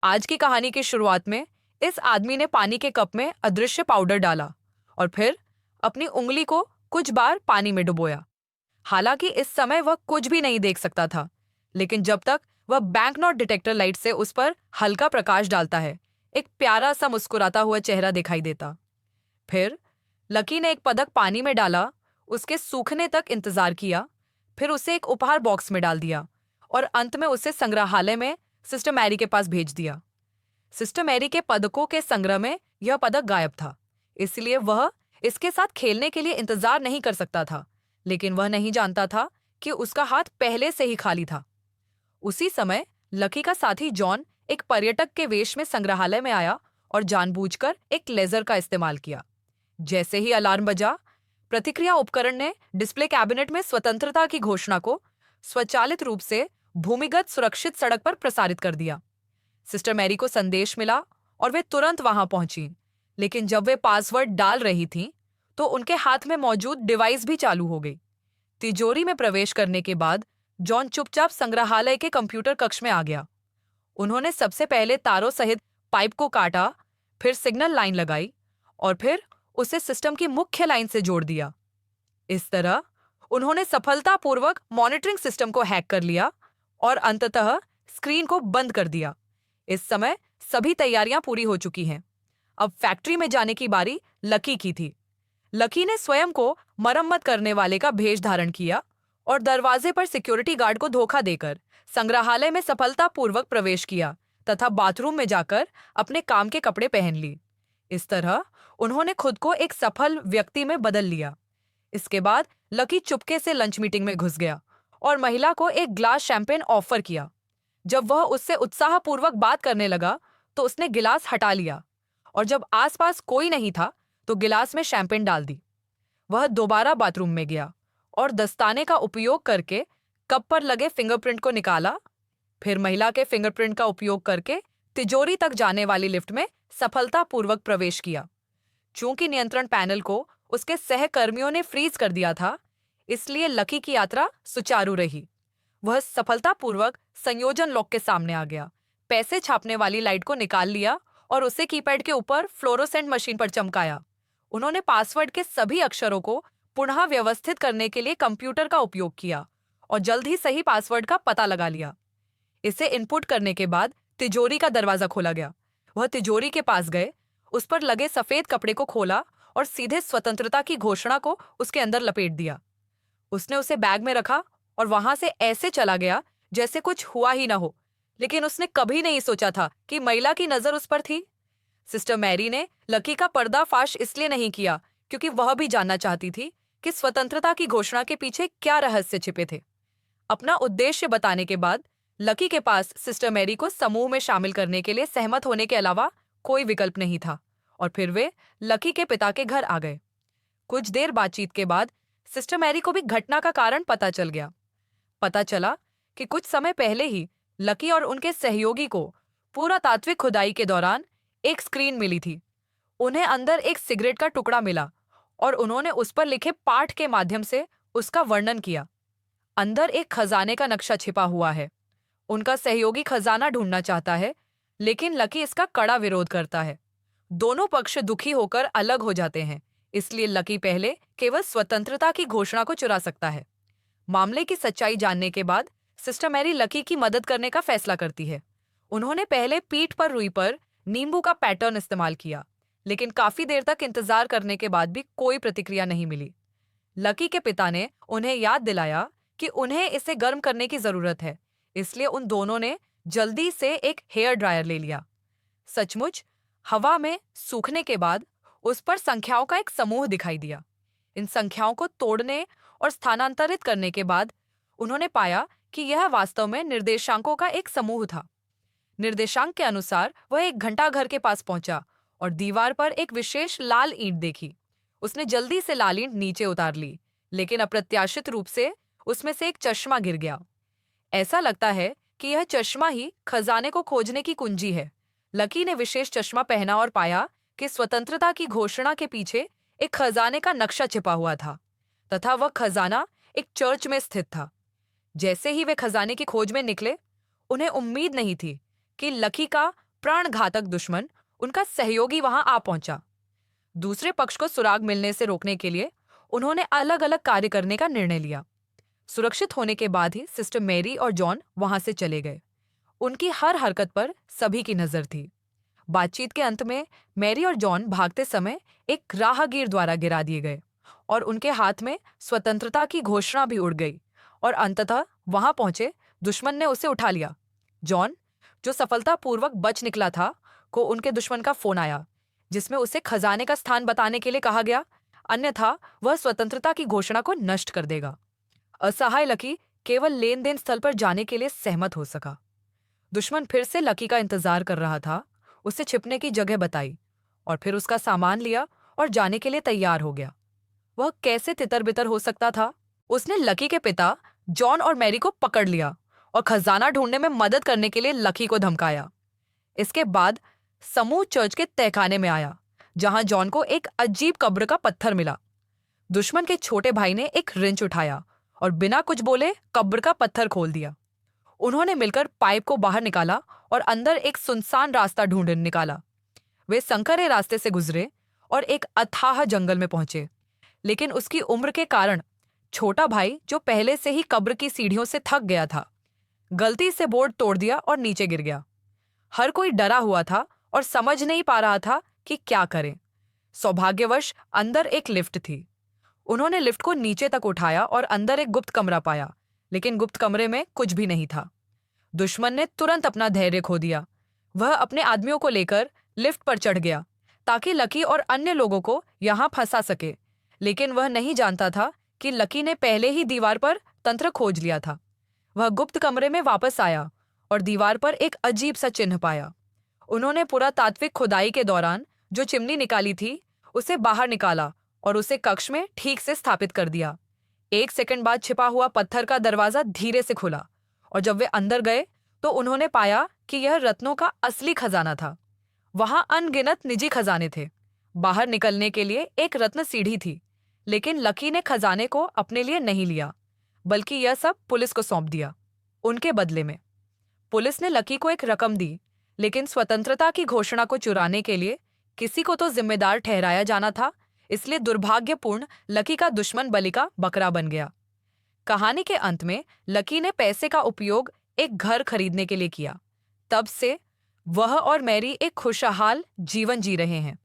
आज की कहानी की शुरुआत में इस आदमी ने पानी के कप में अदृश्य पाउडर डाला और फिर अपनी उंगली को कुछ बार पानी में डुबोया। हालांकि इस समय वह कुछ भी नहीं देख सकता था, लेकिन जब तक वह बैंक नोट डिटेक्टर लाइट से उस पर हल्का प्रकाश डालता है, एक प्यारा सा मुस्कुराता हुआ चेहरा दिखाई देता। फिर लकी ने एक पदक पानी में डाला, उसके सूखने तक इंतजार किया, फिर उसे एक उपहार बॉक्स में डाल दिया और अंत में उसे संग्रहालय में सिस्टर मैरी के पास भेज दिया। सिस्टर मैरी के पदकों के संग्रह में यह पदक गायब था, इसलिए वह इसके साथ खेलने के लिए इंतजार नहीं कर सकता था, लेकिन वह नहीं जानता था कि उसका हाथ पहले से ही खाली था। उसी समय लकी का साथी जॉन एक पर्यटक के वेश में संग्रहालय में आया और जानबूझकर एक लेजर का इस्तेमाल किया। जैसे ही अलार्म बजा, प्रतिक्रिया उपकरण ने डिस्प्ले कैबिनेट में स्वतंत्रता की घोषणा को स्वचालित रूप से भूमिगत सुरक्षित सड़क पर प्रसारित कर दिया। सिस्टर मैरी को संदेश मिला और वे तुरंत वहां पहुंची, लेकिन जब वे पासवर्ड डाल रही थीं, तो उनके हाथ में मौजूद डिवाइस भी चालू हो गई। तिजोरी में प्रवेश करने के बाद जॉन चुपचाप संग्रहालय के कंप्यूटर कक्ष में आ गया। उन्होंने सबसे पहले तारों सहित पाइप को काटा, फिर सिग्नल लाइन लगाई और फिर उसे सिस्टम की मुख्य लाइन से जोड़ दिया। इस तरह उन्होंने सफलतापूर्वक मॉनिटरिंग सिस्टम को हैक कर लिया और अंततः स्क्रीन को बंद कर दिया। इस समय सभी तैयारियां पूरी हो चुकी हैं। अब फैक्ट्री में जाने की बारी लकी की थी। लकी ने स्वयं को मरम्मत करने वाले का भेष धारण किया और दरवाजे पर सिक्योरिटी गार्ड को धोखा देकर संग्रहालय में सफलतापूर्वक प्रवेश किया तथा बाथरूम में जाकर अपने काम के कपड़े पहन ली। इस तरह उन्होंने खुद को एक सफल व्यक्ति में बदल लिया। इसके बाद लकी चुपके से लंच मीटिंग में घुस गया और महिला को एक ग्लास शैंपेन ऑफर किया। जब वह उससे उत्साहपूर्वक बात करने लगा, तो उसने गिलास हटा लिया और जब आसपास कोई नहीं था, तो गिलास में शैंपेन डाल दी। वह दोबारा बाथरूम में गया और दस्ताने का उपयोग करके कप पर लगे फिंगरप्रिंट को निकाला। फिर महिला के फिंगरप्रिंट का उपयोग करके तिजोरी तक जाने वाली लिफ्ट में सफलतापूर्वक प्रवेश किया। चूंकि नियंत्रण पैनल को उसके सहकर्मियों ने फ्रीज कर दिया था, इसलिए लकी की यात्रा सुचारू रही। वह सफलतापूर्वक संयोजन लॉक के सामने आ गया, पैसे छापने वाली लाइट को निकाल लिया और उसे कीपैड के ऊपर फ्लोरोसेंट मशीन पर चमकाया। उन्होंने पासवर्ड के सभी अक्षरों को पुनः व्यवस्थित करने के लिए कंप्यूटर का उपयोग किया और जल्द ही सही पासवर्ड का पता लगा लिया। इसे इनपुट करने के बाद तिजोरी का दरवाजा खोला गया। वह तिजोरी के पास गए, उस पर लगे सफेद कपड़े को खोला और सीधे स्वतंत्रता की घोषणा को उसके अंदर लपेट दिया। उसने उसे बैग में रखा और वहां से ऐसे चला गया जैसे कुछ हुआ ही ना हो, लेकिन उसने कभी नहीं सोचा था कि महिला की नजर उस पर थी। सिस्टर मैरी ने लकी का पर्दाफाश इसलिए नहीं किया क्योंकि वह भी जानना चाहती थी कि स्वतंत्रता की घोषणा के पीछे क्या रहस्य छिपे थे। अपना उद्देश्य बताने के बाद लकी के पास सिस्टर मैरी को समूह में शामिल करने के लिए सहमत होने के अलावा कोई विकल्प नहीं था और फिर वे लकी के पिता के घर आ गए। कुछ देर बातचीत के बाद सिस्टर मैरी को भी घटना का कारण पता चल गया। पता चला कि कुछ समय पहले ही लकी और उनके सहयोगी को पुरातात्विक खुदाई के दौरान एक स्क्रीन मिली थी। उन्हें अंदर एक सिगरेट का टुकड़ा मिला और उन्होंने उस पर लिखे पाठ के माध्यम से उसका वर्णन किया। अंदर एक खजाने का नक्शा छिपा हुआ है। उनका सहयोगी खजाना ढूंढना चाहता है, लेकिन लकी इसका कड़ा विरोध करता है। दोनों पक्ष दुखी होकर अलग हो जाते हैं, इसलिए लकी पहले केवल स्वतंत्रता की घोषणा को चुरा सकता है। मामले की सच्चाई जानने के बाद सिस्टर मैरी लकी की मदद करने का फैसला करती है। उन्होंने पहले पीठ पर रुई पर नींबू का पैटर्न इस्तेमाल किया, लेकिन काफी देर तक इंतजार करने के बाद भी कोई प्रतिक्रिया नहीं मिली। लकी के पिता ने उन्हें याद दिलाया कि उन्हें इसे गर्म करने की जरूरत है, इसलिए उन दोनों ने जल्दी से एक हेयर ड्रायर ले लिया। सचमुच हवा में सूखने के बाद उस पर संख्याओं का एक समूह दिखाई दिया। इन संख्याओं को तोड़ने और स्थानांतरित करने के बाद उन्होंने पाया कि यह वास्तव में निर्देशांकों का एक समूह था। निर्देशांक के अनुसार वह एक घंटाघर के पास पहुंचा और दीवार पर एक विशेष लाल ईंट देखी। उसने जल्दी से लाल ईंट नीचे उतार ली, लेकिन अप्रत्याशित रूप से उसमें से एक चश्मा गिर गया। ऐसा लगता है कि यह चश्मा ही खजाने को खोजने की कुंजी है। लकी ने विशेष चश्मा पहना और पाया कि स्वतंत्रता की घोषणा के पीछे एक खजाने का नक्शा छिपा हुआ था तथा वह खजाना एक चर्च में स्थित था। जैसे ही वे खजाने की खोज में निकले, उन्हें उम्मीद नहीं थी कि लकी का प्राणघातक दुश्मन, उनका सहयोगी वहां आ पहुंचा। दूसरे पक्ष को सुराग मिलने से रोकने के लिए उन्होंने अलग अलग कार्य करने का निर्णय लिया। सुरक्षित होने के बाद ही सिस्टर मैरी और जॉन वहां से चले गए। उनकी हर हरकत पर सभी की नजर थी। बातचीत के अंत में मैरी और जॉन भागते समय एक राहगीर द्वारा गिरा दिए गए और उनके हाथ में स्वतंत्रता की घोषणा भी उड़ गई और अंततः वहां पहुंचे दुश्मन ने उसे उठा लिया। जॉन, जो सफलतापूर्वक बच निकला था, को उनके दुश्मन का फोन आया जिसमें उसे खजाने का स्थान बताने के लिए कहा गया, अन्यथा वह स्वतंत्रता की घोषणा को नष्ट कर देगा। असहाय लकी केवल लेन देन स्थल पर जाने के लिए सहमत हो सका। दुश्मन फिर से लकी का इंतजार कर रहा था, उसे छिपने की जगह बताई और फिर उसका सामान लिया और जाने के लिए तैयार हो गया। वह कैसे तितर बितर हो सकता था? उसने लकी के पिता जॉन और मैरी को पकड़ लिया और खजाना ढूंढने में मदद करने के लिए लकी को धमकाया। इसके बाद समूह चर्च के तहखाने में आया, जहां जॉन को एक अजीब कब्र का पत्थर मिला। दुश्मन के छोटे भाई ने एक रिंच उठाया और बिना कुछ बोले कब्र का पत्थर खोल दिया। उन्होंने मिलकर पाइप को बाहर निकाला और अंदर एक सुनसान रास्ता ढूंढ निकाला। वे संकरे रास्ते से गुजरे और एक अथाह जंगल में पहुंचे, लेकिन उसकी उम्र के कारण छोटा भाई, जो पहले से ही कब्र की सीढ़ियों से थक गया था, गलती से बोर्ड तोड़ दिया और नीचे गिर गया। हर कोई डरा हुआ था और समझ नहीं पा रहा था कि क्या करें। सौभाग्यवश अंदर एक लिफ्ट थी। उन्होंने लिफ्ट को नीचे तक उठाया और अंदर एक गुप्त कमरा पाया, लेकिन गुप्त कमरे में कुछ भी नहीं था। दुश्मन ने तुरंत अपना धैर्य खो दिया। वह अपने आदमियों को लेकर लिफ्ट पर चढ़ गया ताकि लकी और अन्य लोगों को यहां फंसा सके, लेकिन वह नहीं जानता था कि लकी ने पहले ही दीवार पर तंत्र खोज लिया था। वह गुप्त कमरे में वापस आया और दीवार पर एक अजीब सा चिन्ह पाया। उन्होंने पुरातात्विक खुदाई के दौरान जो चिमनी निकाली थी, उसे बाहर निकाला और उसे कक्ष में ठीक से स्थापित कर दिया। 1 सेकंड बाद छिपा हुआ पत्थर का दरवाजा धीरे से खुला और जब वे अंदर गए तो उन्होंने पाया कि यह रत्नों का असली खजाना था। वहां अनगिनत निजी खजाने थे। बाहर निकलने के लिए एक रत्न सीढ़ी थी, लेकिन लकी ने खजाने को अपने लिए नहीं लिया, बल्कि यह सब पुलिस को सौंप दिया। उनके बदले में पुलिस ने लकी को एक रकम दी, लेकिन स्वतंत्रता की घोषणा को चुराने के लिए किसी को तो जिम्मेदार ठहराया जाना था, इसलिए दुर्भाग्यपूर्ण लकी का दुश्मन बलि का बकरा बन गया। कहानी के अंत में लकी ने पैसे का उपयोग एक घर खरीदने के लिए किया। तब से वह और मैरी एक खुशहाल जीवन जी रहे हैं।